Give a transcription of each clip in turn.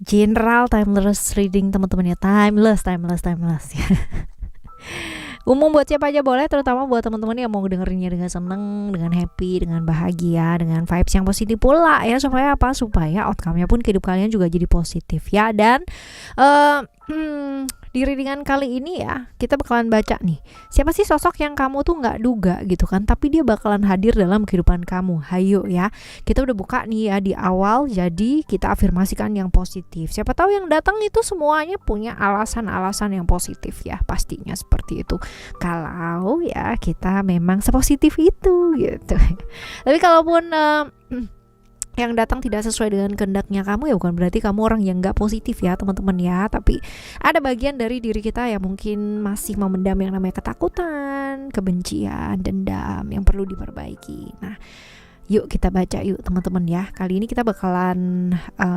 general timeless reading teman-teman ya, timeless ya. Umum buat siapa aja boleh, terutama buat teman-teman yang mau dengerinnya dengan seneng, dengan happy, dengan bahagia, dengan vibes yang positif pula ya. Supaya apa? Supaya outcome-nya pun kehidupan kalian juga jadi positif ya. Dan di readingan kali ini ya, kita bakalan baca nih, siapa sih sosok yang kamu tuh nggak duga gitu kan, tapi dia bakalan hadir dalam kehidupan kamu. Hayo ya, kita udah buka nih ya di awal, jadi kita afirmasikan yang positif. Siapa tahu yang datang itu semuanya punya alasan-alasan yang positif ya, pastinya seperti itu. Kalau ya kita memang sepositif itu gitu. Tapi kalaupun yang datang tidak sesuai dengan kehendaknya kamu, ya bukan berarti kamu orang yang nggak positif ya teman-teman ya. Tapi ada bagian dari diri kita yang mungkin masih memendam yang namanya ketakutan, kebencian, dendam yang perlu diperbaiki. Nah, yuk kita baca yuk teman-teman ya. Kali ini kita bakalan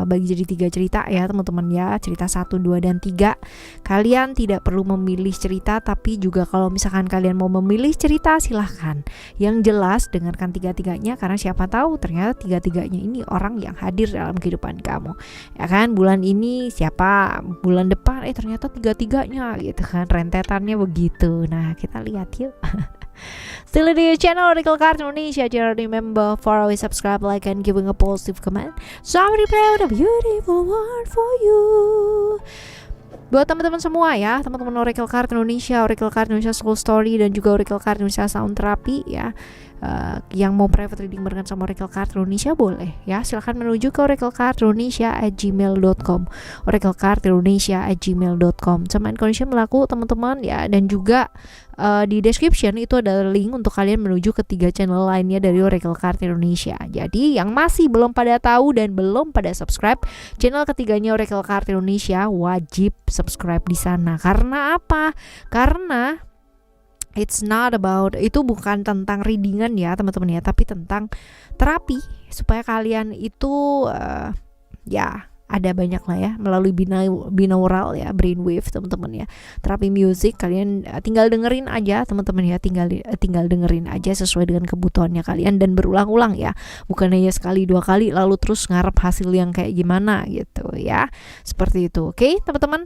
bagi jadi 3 cerita ya teman-teman ya. Cerita 1, 2, dan 3. Kalian tidak perlu memilih cerita, tapi juga kalau misalkan kalian mau memilih cerita silahkan. Yang jelas dengarkan 3-tiganya, karena siapa tahu ternyata 3-tiganya ini orang yang hadir dalam kehidupan kamu. Ya kan, bulan ini siapa, bulan depan ternyata 3-tiganya gitu kan, rentetannya begitu. Nah, kita lihat yuk. Still di channel Oracle Card Indonesia. Jangan remember for always subscribe, like, and giving a positive comment. So I'm really proud of a beautiful word for you. Buat teman-teman semua ya, teman-teman Oracle Card Indonesia, Oracle Card Indonesia Soul Story, dan juga Oracle Card Indonesia Sound Therapy ya, yang mau private reading barengan sama Oracle Card Indonesia boleh ya, silahkan menuju ke oraclecardindonesia@gmail.com, oraclecardindonesia@gmail.com. Sama condition berlaku teman-teman ya. Dan juga di description itu ada link untuk kalian menuju ke 3 channel lainnya dari Oracle Card Indonesia. Jadi yang masih belum pada tahu dan belum pada subscribe channel ketiganya Oracle Card Indonesia, wajib subscribe di sana. Karena apa? Karena it's not about, itu bukan tentang readingan ya teman-teman ya, tapi tentang terapi supaya kalian itu ya ada banyak lah ya melalui binaural ya, brainwave teman-teman ya, terapi musik. Kalian tinggal dengerin aja teman-teman ya, tinggal dengerin aja sesuai dengan kebutuhannya kalian, dan berulang-ulang ya, bukan hanya sekali 2 kali lalu terus ngarep hasil yang kayak gimana gitu ya, seperti itu. Oke teman-teman,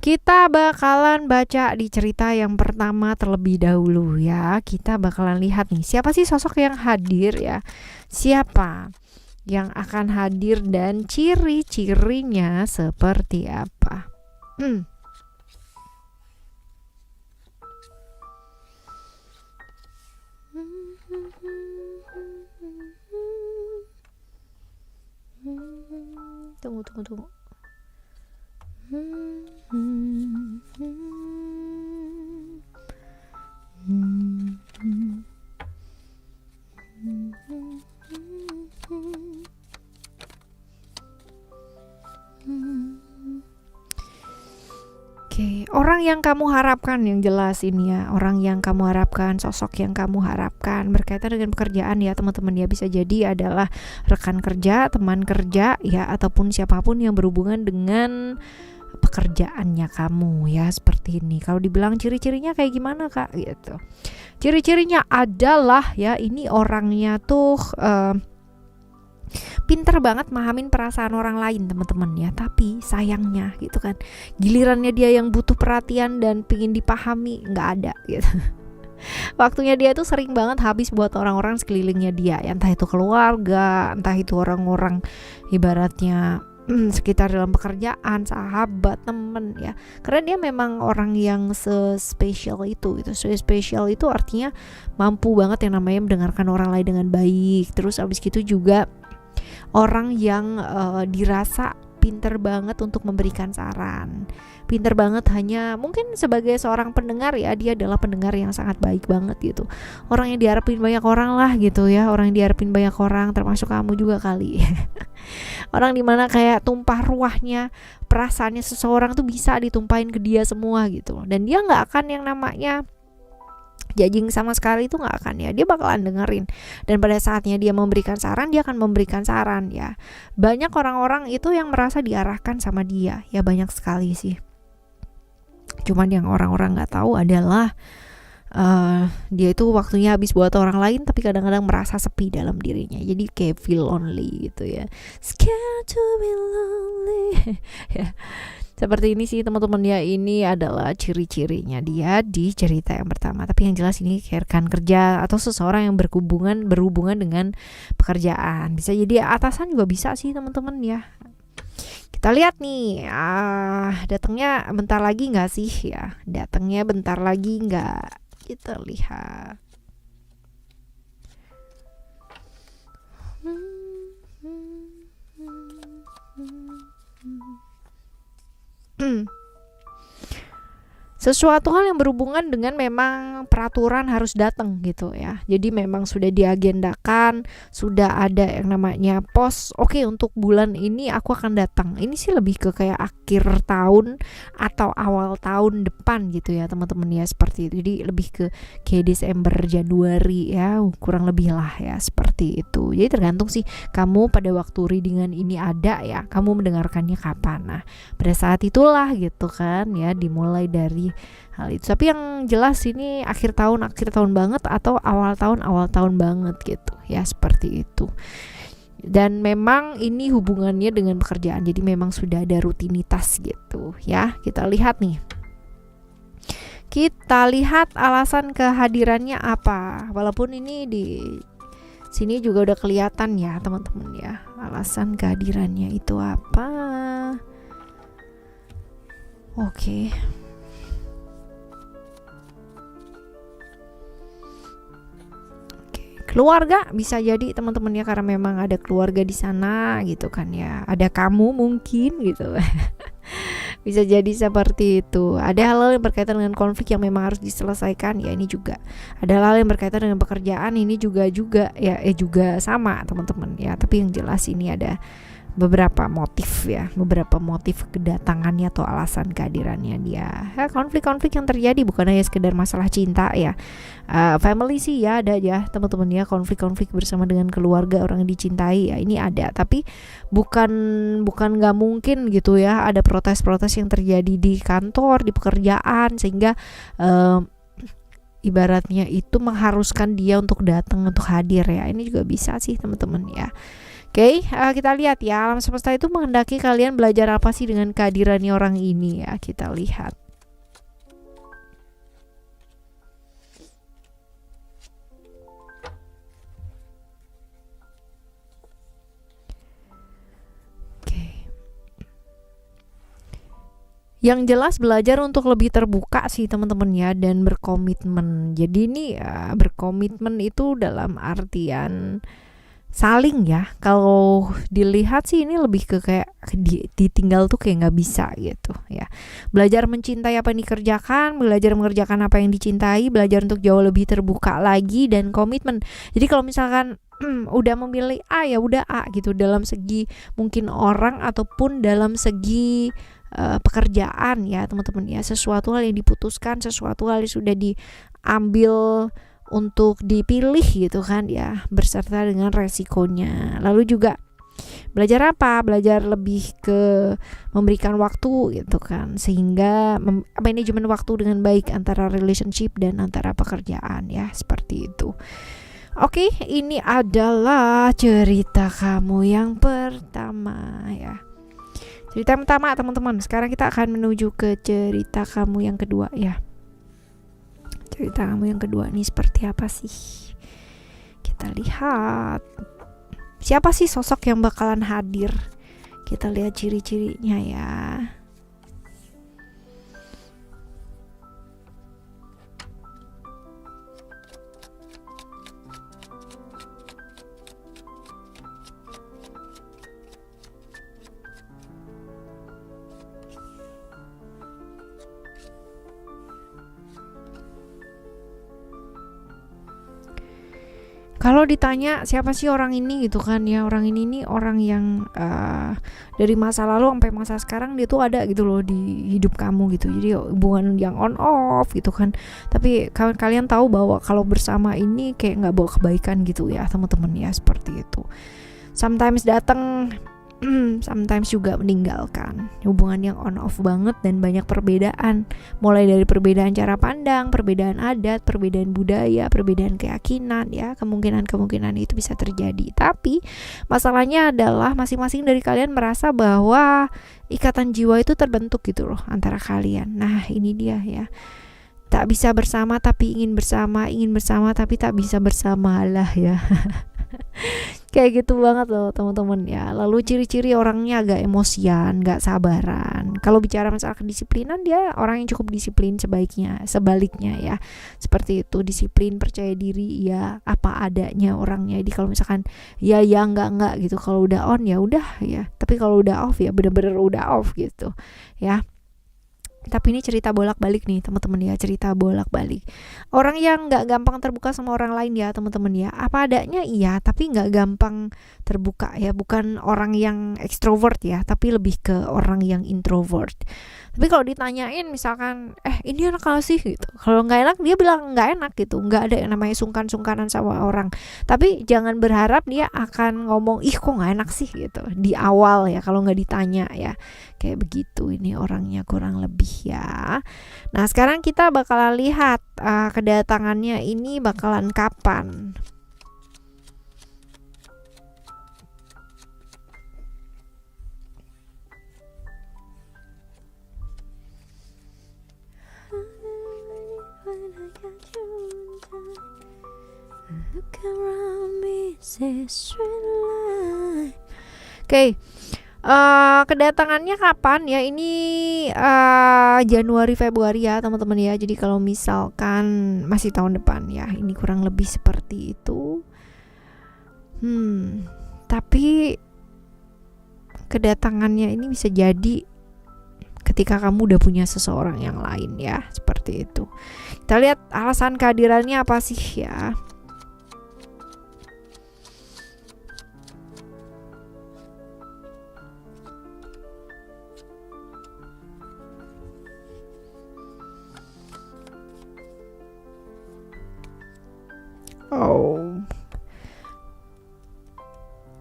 kita bakalan baca di cerita yang pertama terlebih dahulu ya. Kita bakalan lihat nih, siapa sih sosok yang hadir ya, siapa yang akan hadir dan ciri-cirinya seperti apa. Tunggu. Oke, orang yang kamu harapkan, yang jelas ini ya, orang yang kamu harapkan, sosok yang kamu harapkan berkaitan dengan pekerjaan ya teman-teman ya. Bisa jadi adalah rekan kerja, teman kerja ya, ataupun siapapun yang berhubungan dengan pekerjaannya kamu ya, seperti ini. Kalau dibilang ciri-cirinya kayak gimana kak gitu, ciri-cirinya adalah ya, ini orangnya tuh pinter banget mahamin perasaan orang lain teman-teman ya. Tapi sayangnya gitu kan, gilirannya dia yang butuh perhatian dan pingin dipahami, nggak ada gitu. Waktunya dia tuh sering banget habis buat orang-orang sekelilingnya dia ya, entah itu keluarga, entah itu orang-orang ibaratnya sekitar dalam pekerjaan, sahabat, temen ya. Karena dia memang orang yang spesial itu gitu. Spesial itu artinya mampu banget yang namanya mendengarkan orang lain dengan baik. Terus abis gitu juga orang yang dirasa pinter banget untuk memberikan saran, pinter banget hanya mungkin sebagai seorang pendengar ya, dia adalah pendengar yang sangat baik banget gitu. Orang yang diharapin banyak orang lah gitu ya, orang yang diharapin banyak orang, termasuk kamu juga kali. Orang dimana kayak tumpah ruahnya, perasaannya seseorang tuh bisa ditumpahin ke dia semua gitu. Dan dia gak akan yang namanya judging sama sekali, itu nggak akan ya, dia bakalan dengerin. Dan pada saatnya dia memberikan saran, dia akan memberikan saran ya. Banyak orang-orang itu yang merasa diarahkan sama dia ya, banyak sekali sih. Cuman yang orang-orang nggak tahu adalah dia itu waktunya habis buat orang lain, tapi kadang-kadang merasa sepi dalam dirinya, jadi kayak feel lonely gitu ya, scared to be lonely. Ya, seperti ini sih teman-teman ya. Ini adalah ciri-cirinya dia di cerita yang pertama. Tapi yang jelas ini rekan kerja atau seseorang yang berhubungan dengan pekerjaan. Bisa jadi atasan juga bisa sih teman-teman ya. Kita lihat nih, datangnya bentar lagi nggak sih ya? Datangnya bentar lagi nggak? Kita lihat. Sesuatu hal yang berhubungan dengan memang peraturan harus datang gitu ya. Jadi memang sudah diagendakan, sudah ada yang namanya pos. Oke, untuk bulan ini aku akan datang. Ini sih lebih ke kayak akhir tahun atau awal tahun depan gitu ya teman-teman ya, seperti itu. Jadi lebih ke kayak Desember, Januari ya, kurang lebih lah ya, seperti itu. Jadi tergantung sih kamu pada waktu readingan ini ada ya, kamu mendengarkannya kapan. Nah, pada saat itulah gitu kan ya, dimulai dari hal itu. Tapi yang jelas ini akhir tahun banget atau awal tahun banget gitu ya, seperti itu. Dan memang ini hubungannya dengan pekerjaan, jadi memang sudah ada rutinitas gitu ya. Kita lihat nih, kita lihat alasan kehadirannya apa. Walaupun ini di sini juga udah kelihatan ya teman-teman ya, alasan kehadirannya itu apa. Oke. Keluarga bisa jadi teman-teman ya, karena memang ada keluarga di sana gitu kan ya. Ada kamu mungkin gitu. Bisa jadi seperti itu. Ada hal-hal yang berkaitan dengan konflik yang memang harus diselesaikan ya, ini juga. Ada hal yang berkaitan dengan pekerjaan, ini juga ya, juga sama teman-teman ya. Tapi yang jelas ini ada beberapa motif ya, beberapa motif kedatangannya atau alasan kehadirannya dia. Konflik-konflik yang terjadi bukan hanya sekedar masalah cinta ya. Family sih ya ada ya teman-teman ya, konflik-konflik bersama dengan keluarga, orang yang dicintai ya, ini ada. Tapi bukan nggak mungkin gitu ya, ada protes-protes yang terjadi di kantor, di pekerjaan, sehingga ibaratnya itu mengharuskan dia untuk datang, untuk hadir ya. Ini juga bisa sih teman-teman ya. Oke, kita lihat ya, alam semesta itu menghendaki kalian belajar apa sih dengan kehadirannya orang ini ya. Kita lihat. Yang jelas belajar untuk lebih terbuka sih teman-teman ya, dan berkomitmen. Jadi ini berkomitmen itu dalam artian saling ya. Kalau dilihat sih ini lebih ke kayak ditinggal tuh kayak nggak bisa gitu ya. Belajar mencintai apa yang dikerjakan, belajar mengerjakan apa yang dicintai, belajar untuk jauh lebih terbuka lagi dan komitmen. Jadi kalau misalkan udah memilih A ya udah A gitu, dalam segi mungkin orang ataupun dalam segi pekerjaan ya teman-teman ya. Sesuatu hal yang diputuskan, sesuatu hal yang sudah diambil untuk dipilih gitu kan ya, berserta dengan resikonya. Lalu juga belajar apa? Belajar lebih ke memberikan waktu gitu kan, sehingga manajemen waktu dengan baik antara relationship dan antara pekerjaan ya, seperti itu. Oke, ini adalah cerita kamu yang pertama ya. Cerita yang pertama teman-teman. Sekarang kita akan menuju ke cerita kamu yang kedua ya. Cerita kamu yang kedua nih seperti apa sih? Kita lihat. Siapa sih sosok yang bakalan hadir? Kita lihat ciri-cirinya ya. Kalau ditanya siapa sih orang ini gitu kan ya, orang ini nih orang yang dari masa lalu sampai masa sekarang dia tuh ada gitu loh di hidup kamu gitu. Jadi hubungan yang on off gitu kan. Tapi kalian tahu bahwa kalau bersama ini kayak nggak bawa kebaikan gitu ya teman-teman ya, seperti itu. Sometimes datang sometimes juga meninggalkan. Hubungan yang on off banget dan banyak perbedaan, mulai dari perbedaan cara pandang, perbedaan adat, perbedaan budaya, perbedaan keyakinan ya. Kemungkinan itu bisa terjadi. Tapi masalahnya adalah masing-masing dari kalian merasa bahwa ikatan jiwa itu terbentuk gitu loh antara kalian. Nah, ini dia ya. Tak bisa bersama tapi ingin bersama tapi tak bisa bersama lah ya. Kayak gitu banget loh teman-teman ya. Lalu ciri-ciri orangnya agak emosian, gak sabaran. Kalau bicara masalah kedisiplinan, dia orang yang cukup disiplin sebaliknya ya. Seperti itu, disiplin, percaya diri ya, apa adanya orangnya. Jadi kalau misalkan ya enggak gitu. Kalau udah on ya udah ya. Tapi kalau udah off ya bener-bener udah off gitu ya. Tapi ini cerita bolak-balik nih teman-teman ya, cerita bolak-balik. Orang yang nggak gampang terbuka sama orang lain ya teman-teman ya, apa adanya iya, tapi nggak gampang terbuka ya. Bukan orang yang extrovert ya, tapi lebih ke orang yang introvert. Tapi kalau ditanyain misalkan, ini enak gak sih gitu, kalau nggak enak dia bilang nggak enak gitu. Nggak ada yang namanya sungkan-sungkanan sama orang. Tapi jangan berharap dia akan ngomong ih kok nggak enak sih gitu di awal ya, kalau nggak ditanya ya. Kayak begitu ini orangnya kurang lebih ya. Nah sekarang kita bakalan lihat kedatangannya ini bakalan kapan. Oke. Kedatangannya kapan ya? Ini Januari Februari ya teman-teman ya. Jadi kalau misalkan masih tahun depan ya, ini kurang lebih seperti itu. Tapi kedatangannya ini bisa jadi ketika kamu udah punya seseorang yang lain ya, seperti itu. Kita lihat alasan kehadirannya apa sih ya.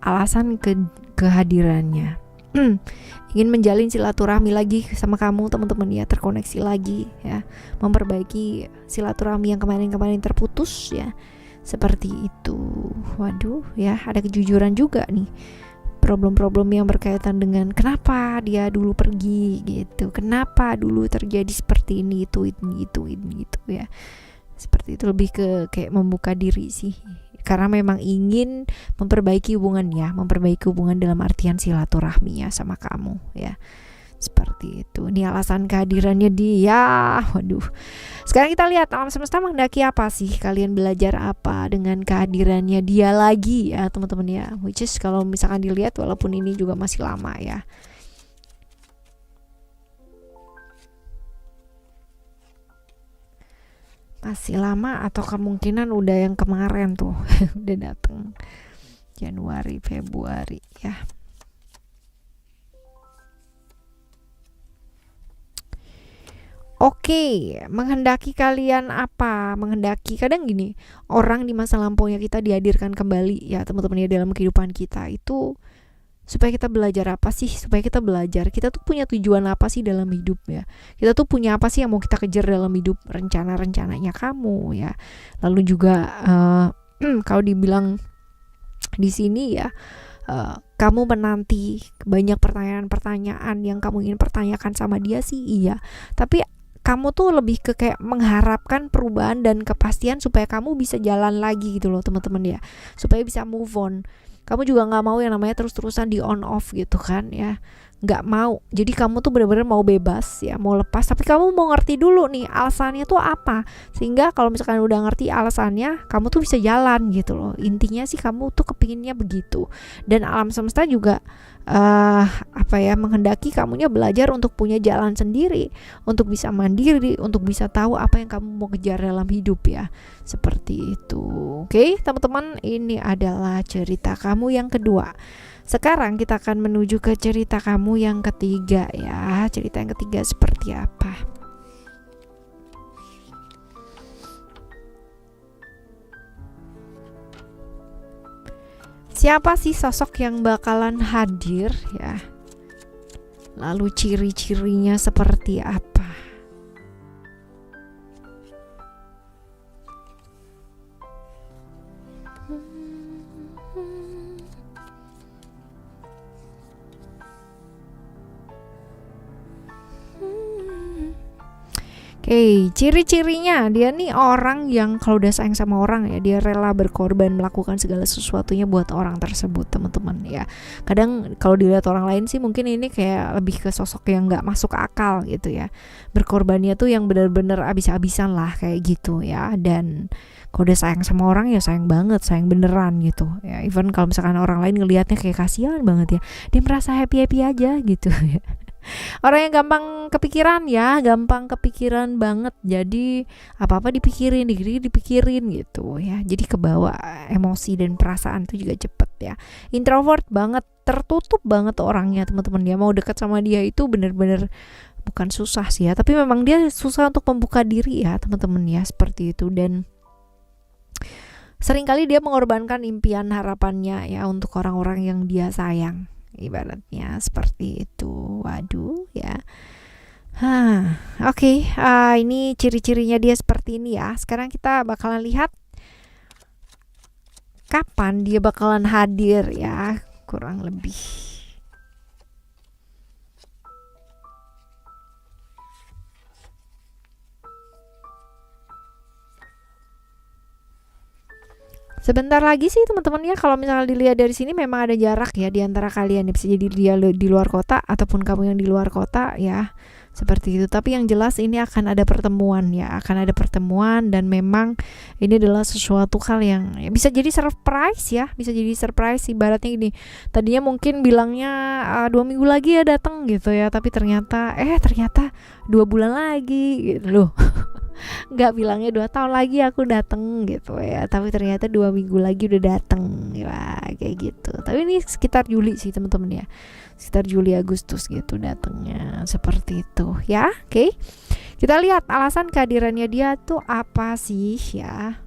Alasan kehadirannya ingin menjalin silaturahmi lagi sama kamu teman-teman ya, terkoneksi lagi ya, memperbaiki silaturahmi yang kemarin-kemarin terputus ya, seperti itu. Waduh ya, ada kejujuran juga nih, problem-problem yang berkaitan dengan kenapa dia dulu pergi gitu, kenapa dulu terjadi seperti ini itu ya, seperti itu. Lebih ke kayak membuka diri sih, karena memang ingin memperbaiki hubungan dalam artian silaturahminya sama kamu ya, seperti itu. Ini alasan kehadirannya dia. Waduh. Sekarang kita lihat alam semesta menghendaki apa sih, kalian belajar apa dengan kehadirannya dia lagi ya teman-teman ya. Which is kalau misalkan dilihat walaupun ini juga masih lama ya, masih lama, atau kemungkinan udah yang kemarin tuh udah dateng Januari Februari ya. Oke, menghendaki kalian apa? Menghendaki kadang gini, orang di masa lampaunya kita dihadirkan kembali ya teman-teman ya dalam kehidupan kita itu supaya kita belajar apa sih, supaya kita belajar kita tuh punya tujuan apa sih dalam hidup ya, kita tuh punya apa sih yang mau kita kejar dalam hidup, rencananya kamu ya. Lalu juga kalau dibilang di sini ya, kamu menanti banyak pertanyaan-pertanyaan yang kamu ingin pertanyakan sama dia sih iya, tapi kamu tuh lebih ke kayak mengharapkan perubahan dan kepastian supaya kamu bisa jalan lagi gitu loh teman-teman ya, supaya bisa move on. Kamu juga nggak mau yang namanya terus-terusan di on off gitu kan ya, nggak mau. Jadi kamu tuh benar-benar mau bebas ya, mau lepas, tapi kamu mau ngerti dulu nih alasannya tuh apa, sehingga kalau misalkan udah ngerti alasannya kamu tuh bisa jalan gitu loh. Intinya sih kamu tuh kepinginnya begitu, dan alam semesta juga menghendaki kamunya belajar untuk punya jalan sendiri, untuk bisa mandiri, untuk bisa tahu apa yang kamu mau kejar dalam hidup ya, seperti itu. Oke teman-teman, ini adalah cerita kamu yang kedua. Sekarang kita akan menuju ke cerita kamu yang ketiga ya. Cerita yang ketiga seperti apa? Siapa sih sosok yang bakalan hadir ya? Lalu ciri-cirinya seperti apa? Oke, ciri-cirinya dia nih orang yang kalau udah sayang sama orang ya, dia rela berkorban melakukan segala sesuatunya buat orang tersebut, teman-teman ya. Kadang kalau dilihat orang lain sih mungkin ini kayak lebih ke sosok yang nggak masuk akal gitu ya. Berkorbannya tuh yang benar-benar abis-abisan lah kayak gitu ya. Dan kalau udah sayang sama orang ya sayang banget, sayang beneran gitu ya. Even kalau misalkan orang lain ngelihatnya kayak kasihan banget ya, dia merasa happy-happy aja gitu ya. Orang yang gampang kepikiran ya, gampang kepikiran banget. Jadi apa-apa dipikirin, dipikirin gitu ya. Jadi kebawa emosi dan perasaan itu juga cepet ya. Introvert banget, tertutup banget orangnya, teman-teman. Dia mau dekat sama dia itu bener-bener bukan susah sih ya, tapi memang dia susah untuk membuka diri ya, teman-teman ya, seperti itu. Dan seringkali dia mengorbankan impian harapannya ya untuk orang-orang yang dia sayang. Ibaratnya seperti itu. Waduh ya. Oke, ini ciri-cirinya dia seperti ini ya. Sekarang kita bakalan lihat kapan dia bakalan hadir ya, kurang lebih. Sebentar lagi sih teman-teman ya, kalau misalnya dilihat dari sini memang ada jarak ya di antara kalian. Bisa jadi dia di luar kota ataupun kamu yang di luar kota ya. Seperti itu. Tapi yang jelas ini akan ada pertemuan ya, akan ada pertemuan. Dan memang ini adalah sesuatu hal yang ya, bisa jadi surprise ya, bisa jadi surprise. Ibaratnya gini, tadinya mungkin bilangnya 2 minggu lagi ya datang gitu ya, tapi ternyata 2 bulan lagi gitu loh. Nggak bilangnya 2 tahun lagi aku dateng gitu ya, tapi ternyata 2 minggu lagi udah dateng ya, kayak gitu. Tapi ini sekitar Juli sih teman-teman ya, sekitar Juli Agustus gitu datengnya, seperti itu ya. Oke, kita lihat alasan kehadirannya dia tuh apa sih ya.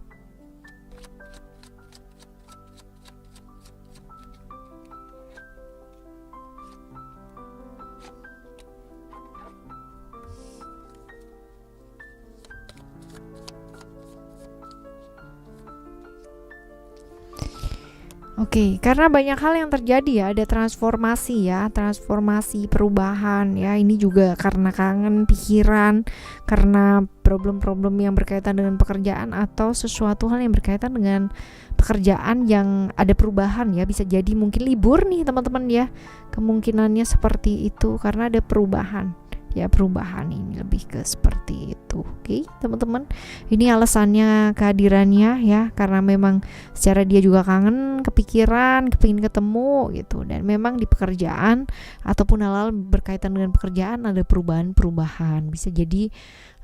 Oke, karena banyak hal yang terjadi ya, ada transformasi ya, transformasi perubahan ya. Ini juga karena kangen pikiran, karena problem-problem yang berkaitan dengan pekerjaan atau sesuatu hal yang berkaitan dengan pekerjaan yang ada perubahan ya. Bisa jadi mungkin libur nih teman-teman ya, kemungkinannya seperti itu karena ada perubahan. Ya, perubahan ini lebih ke seperti itu. Oke, teman-teman. Ini alasannya kehadirannya ya, karena memang secara dia juga kangen, kepikiran, kepingin ketemu gitu. Dan memang di pekerjaan ataupun hal-hal berkaitan dengan pekerjaan ada perubahan-perubahan. Bisa jadi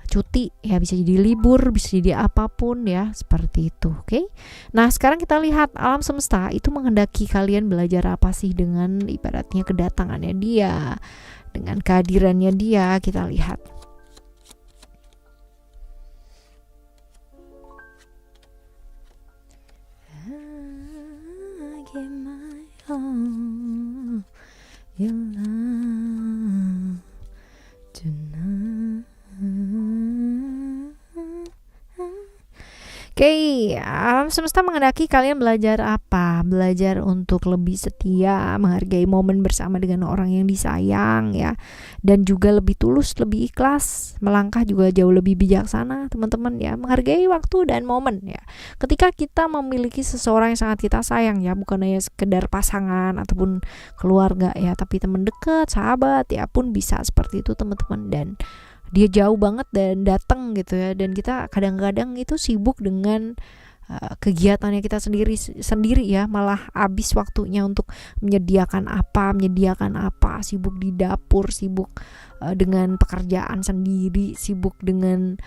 cuti ya, bisa jadi libur, bisa jadi apapun ya, seperti itu. Oke. Nah, sekarang kita lihat alam semesta itu menghendaki kalian belajar apa sih dengan ibaratnya kedatangannya dia, dengan kehadirannya dia. Kita lihat. Oke, alam semesta menghendaki kalian belajar apa? Belajar untuk lebih setia, menghargai momen bersama dengan orang yang disayang ya, dan juga lebih tulus, lebih ikhlas, melangkah juga jauh lebih bijaksana, teman-teman ya, menghargai waktu dan momen ya. Ketika kita memiliki seseorang yang sangat kita sayang ya, bukan hanya sekedar pasangan ataupun keluarga ya, tapi teman dekat, sahabat ya pun bisa seperti itu, teman-teman. Dan dia jauh banget dan datang gitu ya, dan kita kadang-kadang itu sibuk dengan kegiatannya kita sendiri ya, malah habis waktunya untuk menyediakan apa, sibuk di dapur, sibuk dengan pekerjaan sendiri, sibuk dengan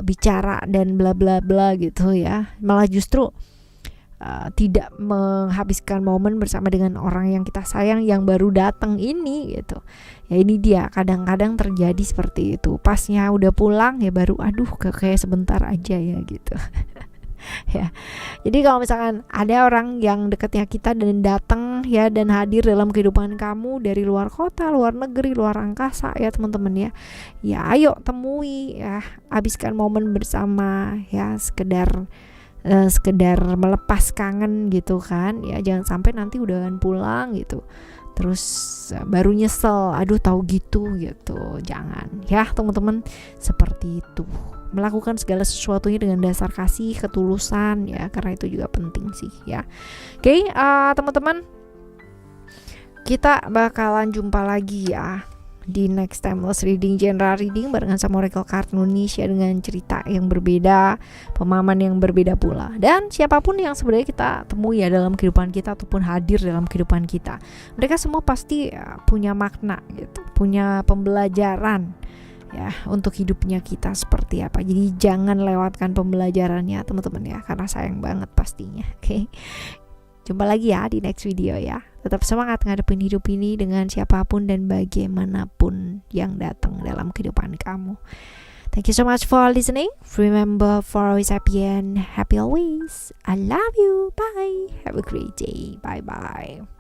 bicara dan bla bla bla gitu ya, malah justru tidak menghabiskan momen bersama dengan orang yang kita sayang yang baru datang ini gitu. Ya ini dia, kadang-kadang terjadi seperti itu. Pasnya udah pulang ya baru kayak sebentar aja ya gitu. Ya. Jadi kalau misalkan ada orang yang dekatnya kita dan datang ya dan hadir dalam kehidupan kamu dari luar kota, luar negeri, luar angkasa ya teman-teman ya. Ya ayo temui ya, habiskan momen bersama ya, sekedar melepas kangen gitu kan ya, jangan sampai nanti udahan pulang gitu terus baru nyesel, aduh tahu gitu, jangan ya teman-teman. Seperti itu, melakukan segala sesuatunya dengan dasar kasih, ketulusan ya, karena itu juga penting sih ya. Oke, teman-teman, kita bakalan jumpa lagi ya di next timeless reading, general reading barengan sama Oracle Card Indonesia dengan cerita yang berbeda, pemahaman yang berbeda pula. Dan siapapun yang sebenarnya kita temui ya dalam kehidupan kita ataupun hadir dalam kehidupan kita, mereka semua pasti punya makna gitu, punya pembelajaran ya untuk hidupnya kita seperti apa. Jadi jangan lewatkan pembelajarannya teman-teman ya, karena sayang banget pastinya. Oke. Jumpa lagi ya di next video ya. Tetap semangat ngadepin hidup ini dengan siapapun dan bagaimanapun yang datang dalam kehidupan kamu. Thank you so much for listening. Remember, for always happy and happy always. I love you. Bye. Have a great day. Bye-bye.